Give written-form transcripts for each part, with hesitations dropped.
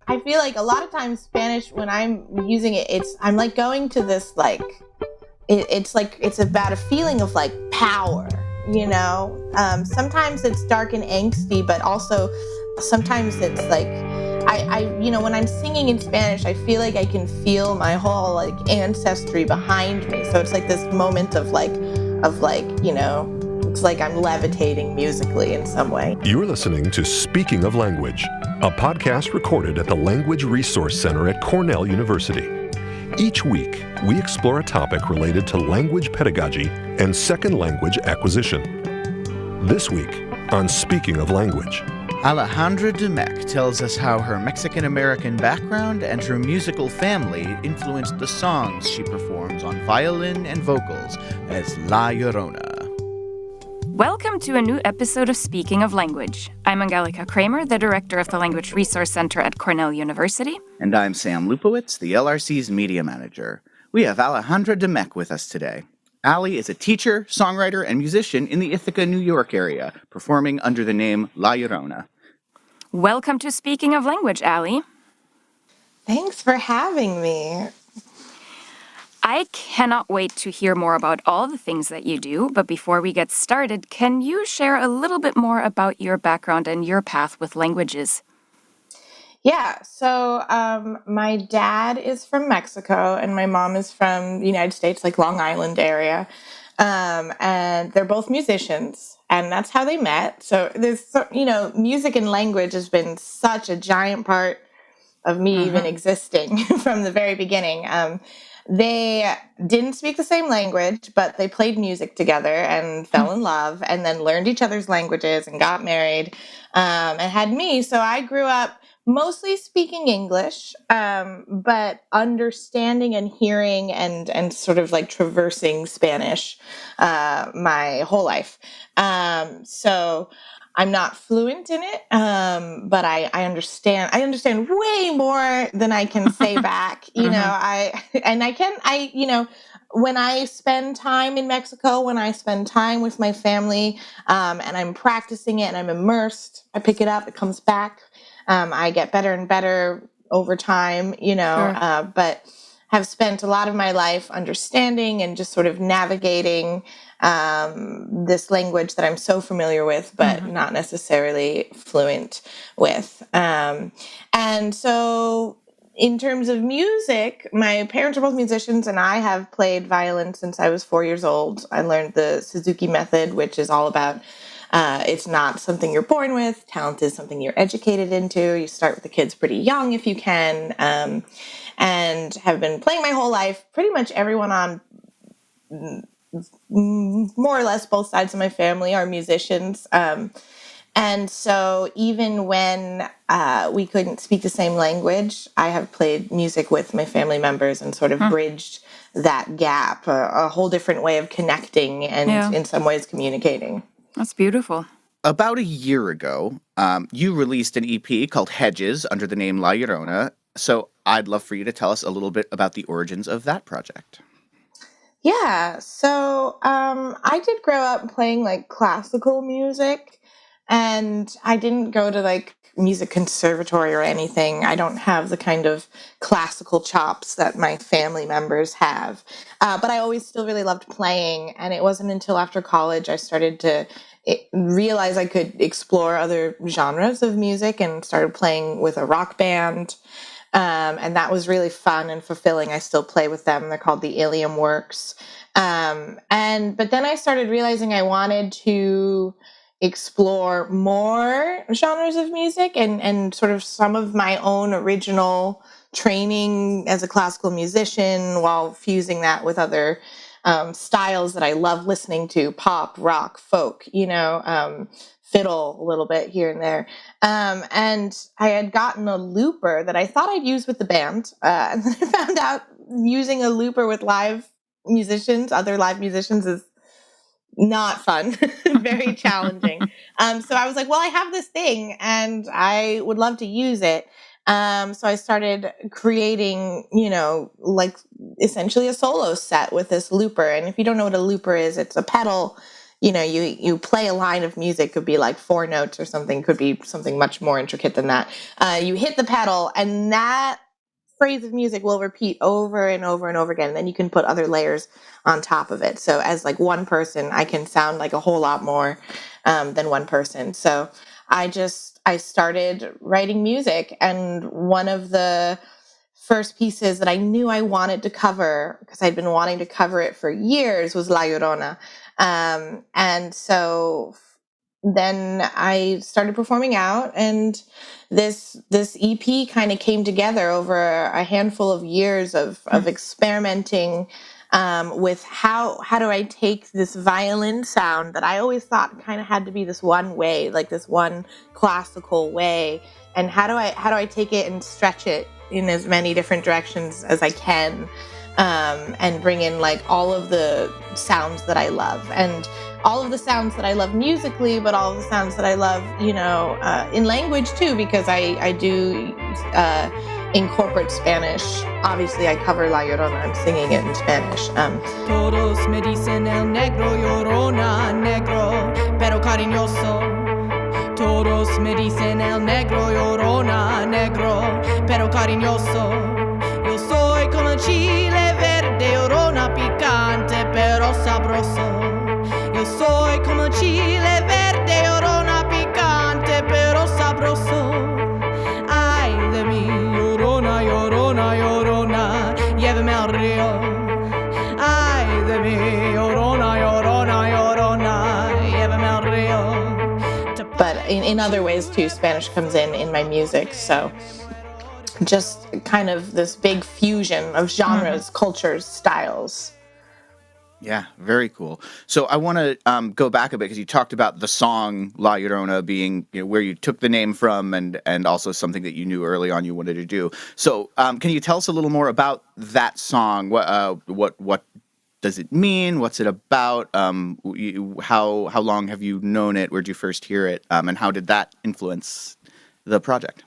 I feel like a lot of times Spanish, when I'm using it, I'm like going to this like, it's about a feeling of like power, you know? Sometimes it's dark and angsty, but also sometimes it's like, when I'm singing in Spanish, I feel like I can feel my whole like ancestry behind me. So it's like this moment of like, it's like I'm levitating musically in some way. You're listening to Speaking of Language, a podcast recorded at the Language Resource Center at Cornell University. Each week, we explore a topic related to language pedagogy and second language acquisition. This week on Speaking of Language, Alejandra Diemecke tells us how her Mexican-American background and her musical family influenced the songs she performs on violin and vocals as La Llorona. Welcome to a new episode of Speaking of Language. I'm Angelica Kramer, the director of the Language Resource Center at Cornell University. And I'm Sam Lupowitz, the LRC's media manager. We have Alejandra Diemecke with us today. Ali is a teacher, songwriter, and musician in the Ithaca, New York area, performing under the name La Llorona. Welcome to Speaking of Language, Ali. Thanks for having me. I cannot wait to hear more about all the things that you do, but before we get started, can you share a little bit more about your background and your path with languages? Yeah, so my dad is from Mexico and my mom is from the United States, like Long Island area. And they're both musicians, and that's how they met. So there's, music and language has been such a giant part of me even existing from the very beginning. They didn't speak the same language, but they played music together and fell in love and then learned each other's languages and got married and had me. So I grew up mostly speaking English, but understanding and hearing and sort of like traversing Spanish my whole life. So I'm not fluent in it, but I understand. I understand way more than I can say back. When I spend time in Mexico, when I spend time with my family, and I'm practicing it and I'm immersed, I pick it up, it comes back. I get better and better over time, but have spent a lot of my life understanding and just sort of navigating this language that I'm so familiar with, but not necessarily fluent with. And so in terms of music, my parents are both musicians and I have played violin since I was 4 years old. I learned the Suzuki method, which is all about it's not something you're born with. Talent is something you're educated into. You start with the kids pretty young if you can, and have been playing my whole life. Pretty much everyone on more or less both sides of my family are musicians. And so even when we couldn't speak the same language, I have played music with my family members and sort of bridged that gap, a whole different way of connecting and in some ways communicating. That's beautiful. About a year ago, you released an EP called Hedges under the name La Llorona. So I'd love for you to tell us a little bit about the origins of that project. Yeah, so I did grow up playing like classical music, and I didn't go to like music conservatory or anything. I don't have the kind of classical chops that my family members have, but I always still really loved playing, and it wasn't until after college I started to realize I could explore other genres of music and started playing with a rock band. And that was really fun and fulfilling. I still play with them. They're called the Ilium Works. But then I started realizing I wanted to explore more genres of music and sort of some of my own original training as a classical musician while fusing that with other styles that I love listening to: pop, rock, folk, fiddle a little bit here and there. And I had gotten a looper that I thought I'd use with the band. And then I found out using a looper with other live musicians, is not fun, very challenging. So I was like, well, I have this thing and I would love to use it. So I started creating, like essentially a solo set with this looper. And if you don't know what a looper is, it's a pedal you play a line of music, could be like 4 notes or something, could be something much more intricate than that. You hit the pedal, and that phrase of music will repeat over and over and over again. And then you can put other layers on top of it. So as like one person, I can sound like a whole lot more than one person. So I started writing music, and one of the first pieces that I knew I wanted to cover, because I'd been wanting to cover it for years, was La Llorona. And so then I started performing out, and this EP kind of came together over a handful of years of experimenting with how do I take this violin sound that I always thought kind of had to be this one way, like this one classical way, and how do I take it and stretch it in as many different directions as I can, and bring in like all of the sounds that I love, and all of the sounds that I love musically, but all of the sounds that I love, in language too, because I do incorporate Spanish. Obviously, I cover La Llorona. I'm singing it in Spanish. Todos me dicen el negro, llorona, negro, pero cariñoso. Todos me dicen el negro, llorona, negro, pero cariñoso. Yo soy como chile verde, llorona, picante, pero sabroso. Yo soy como chile verde, llorona, picante, pero sabroso. Ay de mí, llorona, llorona, llorona, llévame al río. Ay de mí, llorona, llorona, llorona, llévame al río. But in other ways too, Spanish comes in my music. So just kind of this big fusion of genres, cultures, styles. Yeah, very cool. So I want to go back a bit, because you talked about the song La Llorona being where you took the name from, and also something that you knew early on you wanted to do. So can you tell us a little more about that song? What does it mean? What's it about? How long have you known it? Where'd you first hear it? And how did that influence the project?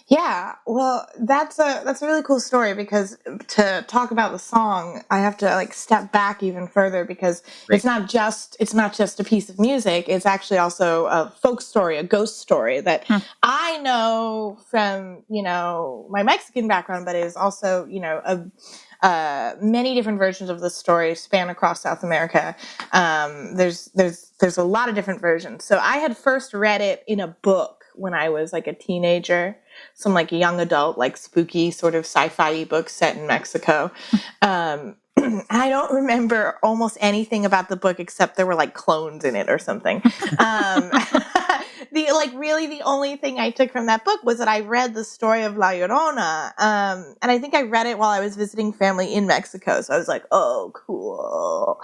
Yeah, well, that's a really cool story, because to talk about the song, I have to like step back even further, because Great. it's not just a piece of music. It's actually also a folk story, a ghost story that I know from my Mexican background, but is also many different versions of the story span across South America. There's a lot of different versions. So I had first read it in a book when I was like a teenager, some like young adult, like spooky sort of sci-fi book set in Mexico. I don't remember almost anything about the book except there were like clones in it or something. The only thing I took from that book was that I read the story of La Llorona. And I think I read it while I was visiting family in Mexico. So I was like, oh, cool.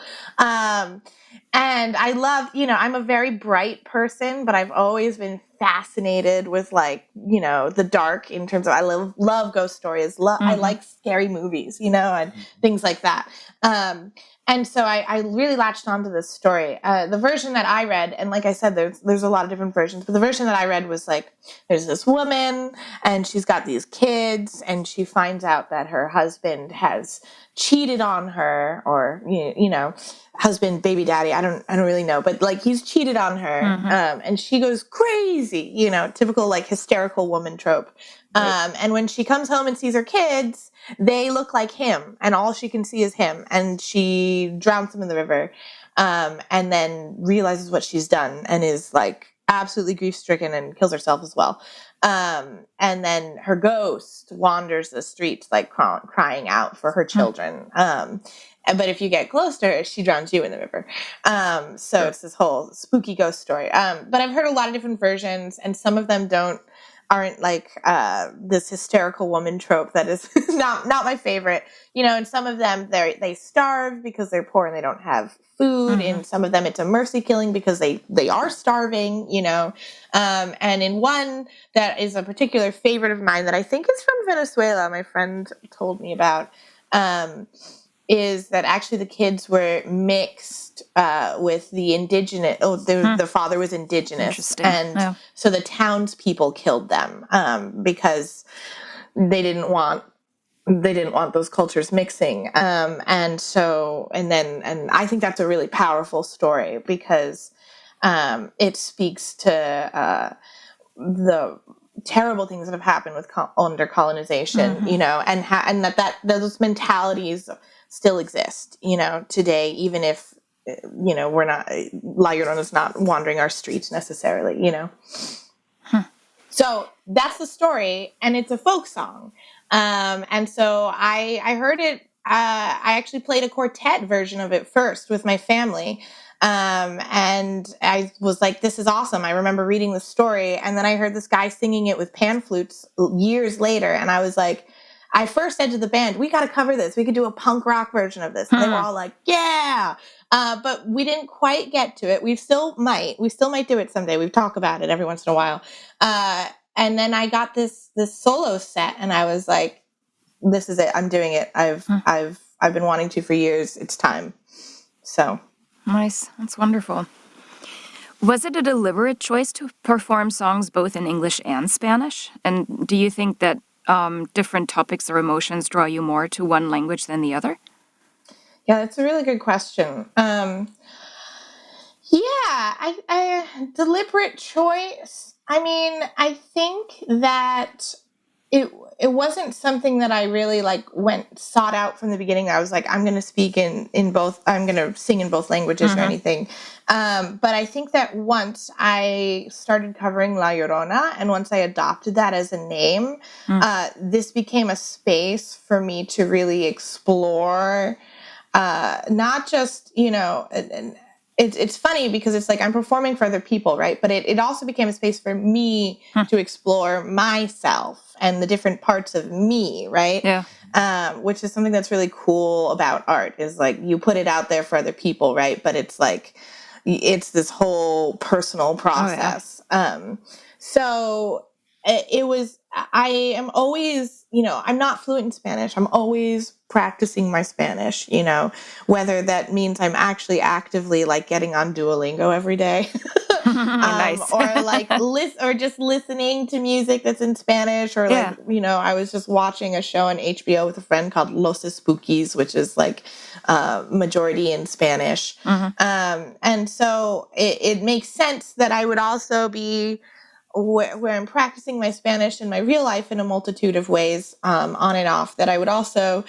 And I love, I'm a very bright person, but I've always been fascinated with the dark, in terms of, I love ghost stories. I like scary movies, and things like that. And so I really latched onto this story. The version that I read, and like I said, there's a lot of different versions, but the version that I read was like, there's this woman and she's got these kids, and she finds out that her husband has cheated on her, or, husband, baby daddy, I don't really know, but like he's cheated on her. And she goes crazy, typical like hysterical woman trope. Right. And when she comes home and sees her kids, they look like him, and all she can see is him, and she drowns him in the river, and then realizes what she's done, and is like absolutely grief-stricken and kills herself as well. And then her ghost wanders the streets, like crying out for her children. But if you get close to her, she drowns you in the river. So It's this whole spooky ghost story. But I've heard a lot of different versions, and some of them aren't like this hysterical woman trope that is not my favorite. And some of them they starve because they're poor and they don't have food. And some of them it's a mercy killing because they are starving, and in one that is a particular favorite of mine that I think is from Venezuela, my friend told me about, is that actually the kids were mixed with the indigenous. The father was indigenous, and so the townspeople killed them because they didn't want they didn't want those cultures mixing. And I think that's a really powerful story because it speaks to the terrible things that have happened with under colonization, you know, and that those mentalities still exist, you know, today, even if, you know, we're not, La Llorona's not wandering our streets necessarily, you know. So that's the story, and it's a folk song. And so I heard it. I actually played a quartet version of it first with my family. And I was like, this is awesome. I remember reading the story, and then I heard this guy singing it with pan flutes years later. And I was like, I first said to the band, we got to cover this. We could do a punk rock version of this. And they were all like, yeah. But we didn't quite get to it. We still might do it someday. We talk about it every once in a while. And then I got this solo set, and I was like, this is it. I'm doing it. I've been wanting to for years. It's time. So Nice. That's wonderful. Was it a deliberate choice to perform songs both in English and Spanish? And do you think that different topics or emotions draw you more to one language than the other? Yeah, that's a really good question. I deliberate choice. I mean, I think that it wasn't something that I really sought out from the beginning. I was like, I'm going to speak in both. I'm going to sing in both languages or anything. But I think that once I started covering La Llorona, and once I adopted that as a name, this became a space for me to really explore. Not just, you know, it's funny because it's like I'm performing for other people, right? But it also became a space for me to explore myself and the different parts of me, right? Yeah. Which is something that's really cool about art, is like you put it out there for other people, right? But it's like, it's this whole personal process. So it was, I am always, you know, I'm not fluent in Spanish. I'm always practicing my Spanish, you know, whether that means I'm actually actively like getting on Duolingo every day. Nice. Or like or just listening to music that's in Spanish, or like, you know, I was just watching a show on HBO with a friend called Los Spookies, which is like majority in Spanish. And so it makes sense that I would also be where I'm practicing my Spanish in my real life in a multitude of ways, on and off, that I would also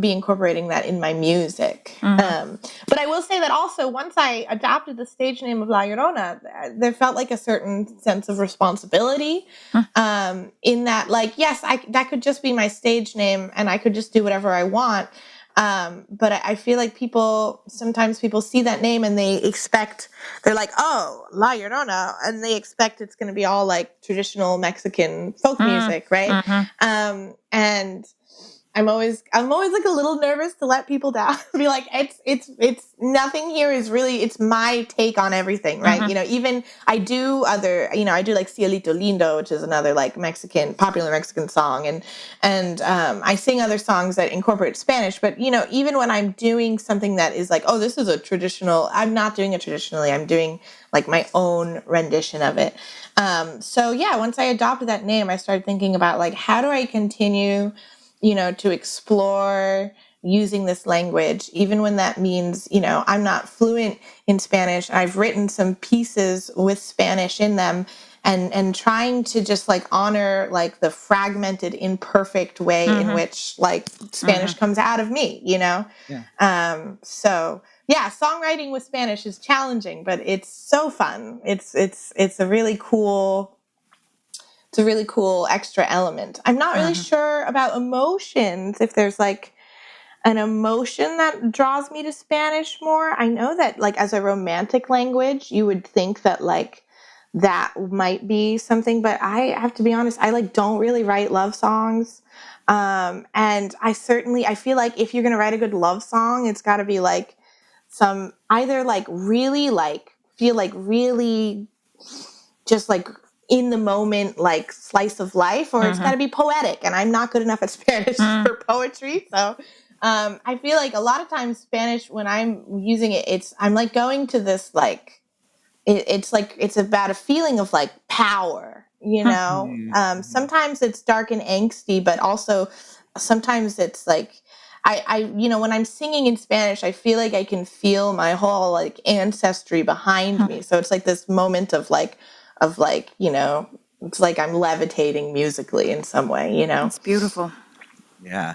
be incorporating that in my music. But I will say that also, once I adopted the stage name of La Llorona, there felt like a certain sense of responsibility, in that, like, yes, that could just be my stage name and I could just do whatever I want. But I feel like sometimes people see that name and they're like, oh, La Llorona, and they expect it's going to be all like traditional Mexican folk music, right? And I'm always like a little nervous to let people down. Be like, it's nothing here is really, it's my take on everything, right? You know, even I do like Cielito Lindo, which is another like popular Mexican song, and I sing other songs that incorporate Spanish. But you know, even when I'm doing something that is like, oh, this is a traditional, I'm not doing it traditionally. I'm doing like my own rendition of it. So yeah, once I adopted that name, I started thinking about like, how do I continue, you know, to explore using this language, even when that means, you know, I'm not fluent in Spanish. I've written some pieces with Spanish in them, and trying to just like honor like the fragmented, imperfect way in which like Spanish comes out of me, you know? So yeah, songwriting with Spanish is challenging, but it's so fun. It's a really cool extra element. I'm not really sure about emotions, if there's like an emotion that draws me to Spanish more. I know that like as a romantic language, you would think that like that might be something, but I have to be honest, I like don't really write love songs. And I feel like if you're going to write a good love song, it's got to be like some either like really like feel like really just like in the moment, like slice of life, or it's got to be poetic, and I'm not good enough at Spanish for poetry. So I feel like a lot of times Spanish, when I'm using it, I'm like going to this like it's about a feeling of like power, you know. Sometimes it's dark and angsty, but also sometimes it's like, when I'm singing in Spanish, I feel like I can feel my whole like ancestry behind me. So it's like this moment of like, it's like I'm levitating musically in some way, It's beautiful. Yeah.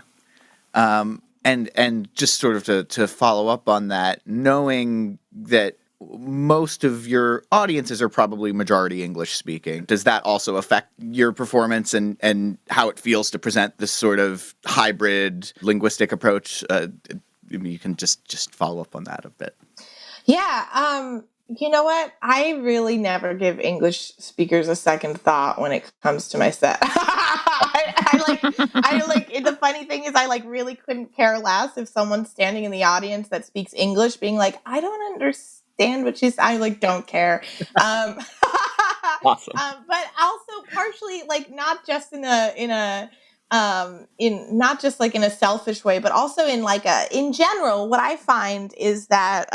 And just sort of to follow up on that, knowing that most of your audiences are probably majority English speaking, does that also affect your performance and how it feels to present this sort of hybrid linguistic approach? You can just follow up on that a bit. Yeah. You know what? I really never give English speakers a second thought when it comes to my set. The funny thing is I like really couldn't care less if someone's standing in the audience that speaks English being like, I don't understand what she's, I like don't care. Um, Awesome. but also partially like not just in not just like in a selfish way, but also in like in general, what I find is that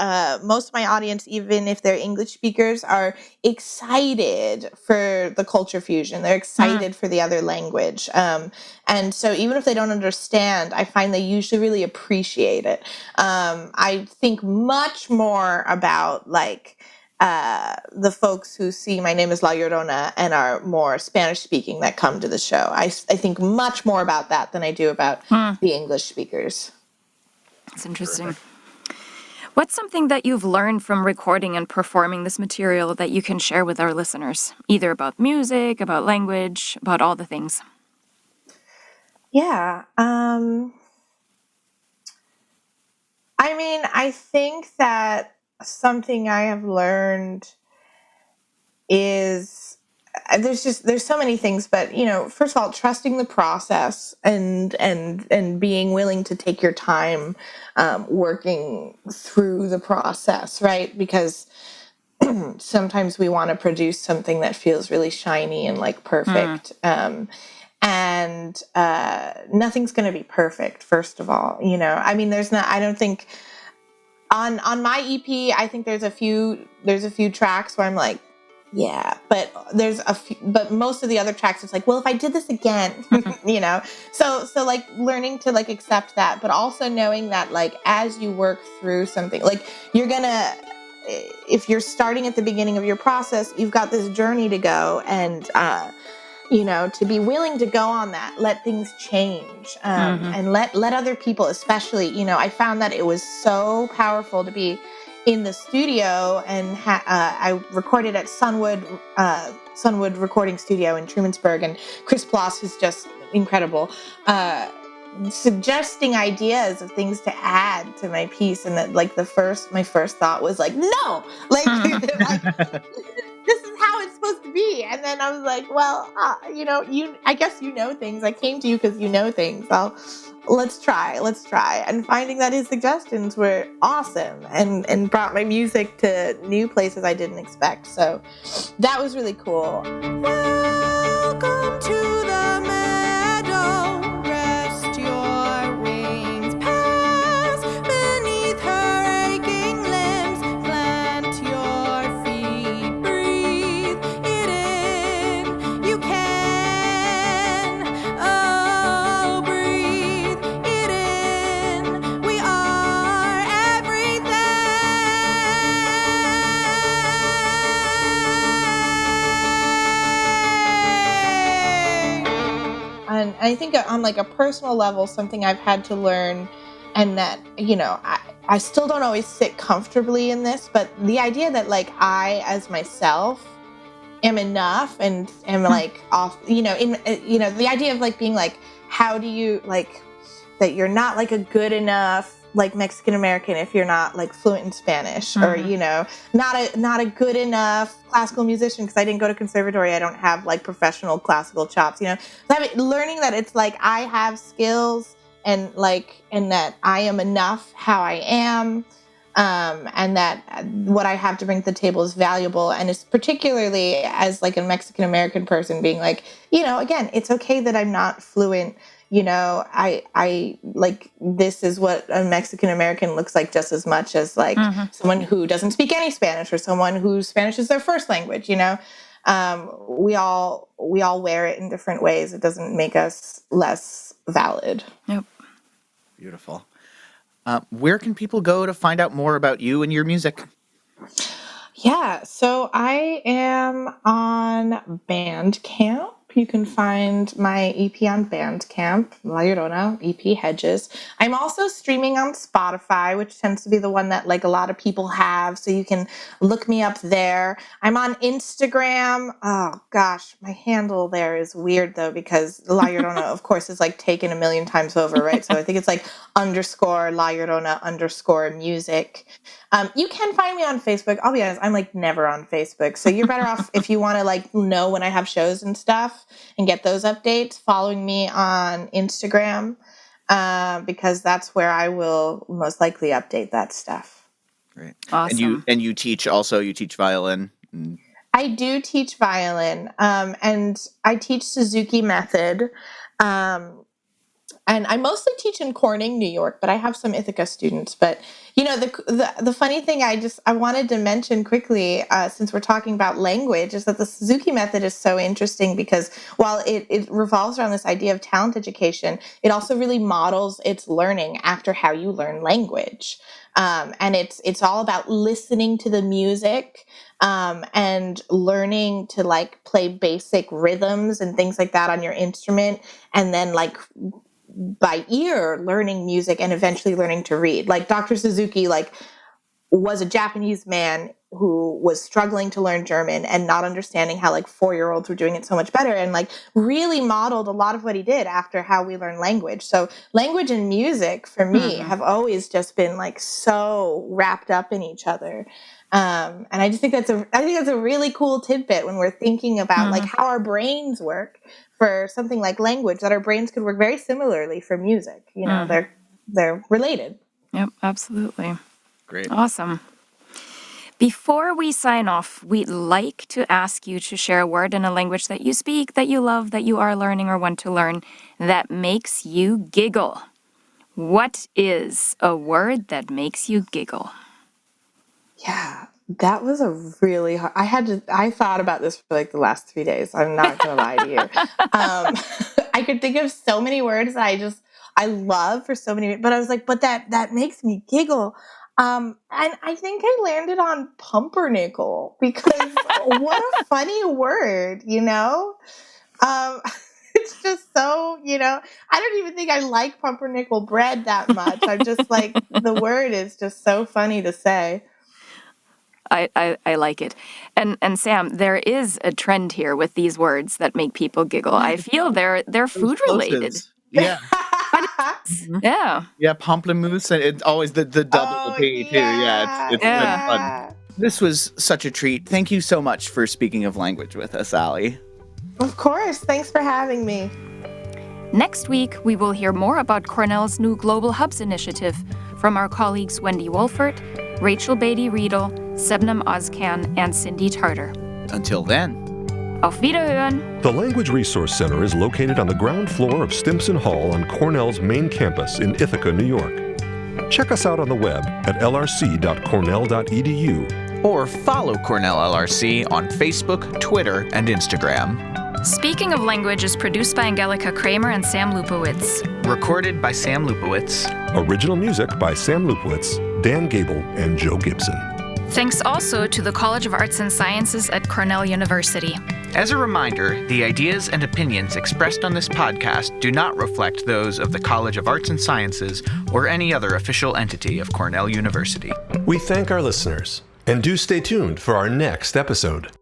most of my audience, even if they're English speakers, are excited for the culture fusion. They're excited for the other language. And so even if they don't understand, I find they usually really appreciate it. I think much more about like the folks who see My Name is La Llorona and are more Spanish speaking that come to the show. I think much more about that than I do about the English speakers. It's interesting. What's something that you've learned from recording and performing this material that you can share with our listeners, either about music, about language, about all the things? Yeah. I mean, I think that something I have learned is there's so many things, but first of all, trusting the process and being willing to take your time working through the process, right? Because sometimes we want to produce something that feels really shiny and like perfect. And nothing's going to be perfect, first of all. I mean, I don't think on my EP, I think there's a few tracks where I'm like, yeah, but but most of the other tracks, it's like, well, if I did this again, so like learning to like accept that, but also knowing that like as you work through something, like if you're starting at the beginning of your process, you've got this journey to go, and to be willing to go on that, let things change, and let other people, especially, I found that it was so powerful to be in the studio, and I recorded at Sunwood Recording Studio in Trumansburg, and Chris Ploss is just incredible, suggesting ideas of things to add to my piece, and that like my first thought was like, no, like, like this is how it's supposed to be. And then I was like, well, I guess you know things. I came to you because you know things. Let's try. And finding that his suggestions were awesome and brought my music to new places I didn't expect. So that was really cool. Welcome to the meadow, rest your wings, pass beneath her aching limbs, plant your feet, breathe it in, you can, oh, breathe it in, we are everything. And I think on like a personal level, something I've had to learn, and that, I still don't always sit comfortably in this, but the idea that like I, as myself, am enough and am like off, the idea of like being like, how do you like that you're not like a good enough like Mexican American if you're not like fluent in Spanish, or not a good enough classical musician because I didn't go to conservatory. I don't have like professional classical chops. Learning that it's like I have skills and that I am enough how I am. And that what I have to bring to the table is valuable, and it's particularly as like a Mexican American person being like, again, it's okay that I'm not fluent. I like, this is what a Mexican American looks like just as much as like someone who doesn't speak any Spanish or someone whose Spanish is their first language, We all wear it in different ways. It doesn't make us less valid. Yep. Beautiful. Where can people go to find out more about you and your music? Yeah, so I am on Bandcamp. You can find my EP on Bandcamp, La Llorona EP Hedges. I'm also streaming on Spotify, which tends to be the one that like a lot of people have, so you can look me up there. I'm on Instagram. Oh gosh, my handle there is weird though, because La Llorona, of course, is like taken a million times over, right? So I think it's like _ La Llorona _ music. You can find me on Facebook. I'll be honest, I'm like never on Facebook. So you're better off if you want to like know when I have shows and stuff and get those updates, following me on Instagram, because that's where I will most likely update that stuff. Great. Awesome. And you teach violin? I do teach violin, and I teach Suzuki method. And I mostly teach in Corning, New York, but I have some Ithaca students. But, you know, the funny thing I wanted to mention quickly, since we're talking about language, is that the Suzuki method is so interesting because while it revolves around this idea of talent education, it also really models its learning after how you learn language. And it's all about listening to the music, and learning to like play basic rhythms and things like that on your instrument, and then like by ear learning music and eventually learning to read. Like Dr. Suzuki like was a Japanese man who was struggling to learn German and not understanding how like 4-year-olds were doing it so much better, and like really modeled a lot of what he did after how we learn language. So language and music for me have always just been like so wrapped up in each other. And I just think that's a really cool tidbit when we're thinking about like how our brains work for something like language, that our brains could work very similarly for music. You know, they're related. Yep, absolutely. Great. Awesome. Before we sign off, we'd like to ask you to share a word in a language that you speak, that you love, that you are learning or want to learn, that makes you giggle. What is a word that makes you giggle? Yeah, that was a really hard. I thought about this for like the last 3 days. I'm not gonna lie to you. I could think of so many words that I love for so many, but I was like, but that makes me giggle. And I think I landed on pumpernickel because what a funny word, you know? It's just so, you know, I don't even think I like pumpernickel bread that much. I'm just like, the word is just so funny to say. I like it. And Sam, there is a trend here with these words that make people giggle. I feel they're food related. Yeah. Yeah. Yeah, pamplemousse, and it's always the double P too. Yeah, it's been fun. This was such a treat. Thank you so much for speaking of language with us, Ali. Of course. Thanks for having me. Next week, we will hear more about Cornell's new Global Hubs initiative from our colleagues Wendy Wolfert, Rachel Beatty-Riedel, Sebnem Ozcan, and Cindy Tartar. Until then. Auf Wiederhören! The Language Resource Center is located on the ground floor of Stimson Hall on Cornell's main campus in Ithaca, New York. Check us out on the web at lrc.cornell.edu. Or follow Cornell LRC on Facebook, Twitter, and Instagram. Speaking of Language is produced by Angelica Kramer and Sam Lupowitz. Recorded by Sam Lupowitz. Original music by Sam Lupowitz, Dan Gable, and Joe Gibson. Thanks also to the College of Arts and Sciences at Cornell University. As a reminder, the ideas and opinions expressed on this podcast do not reflect those of the College of Arts and Sciences or any other official entity of Cornell University. We thank our listeners, and do stay tuned for our next episode.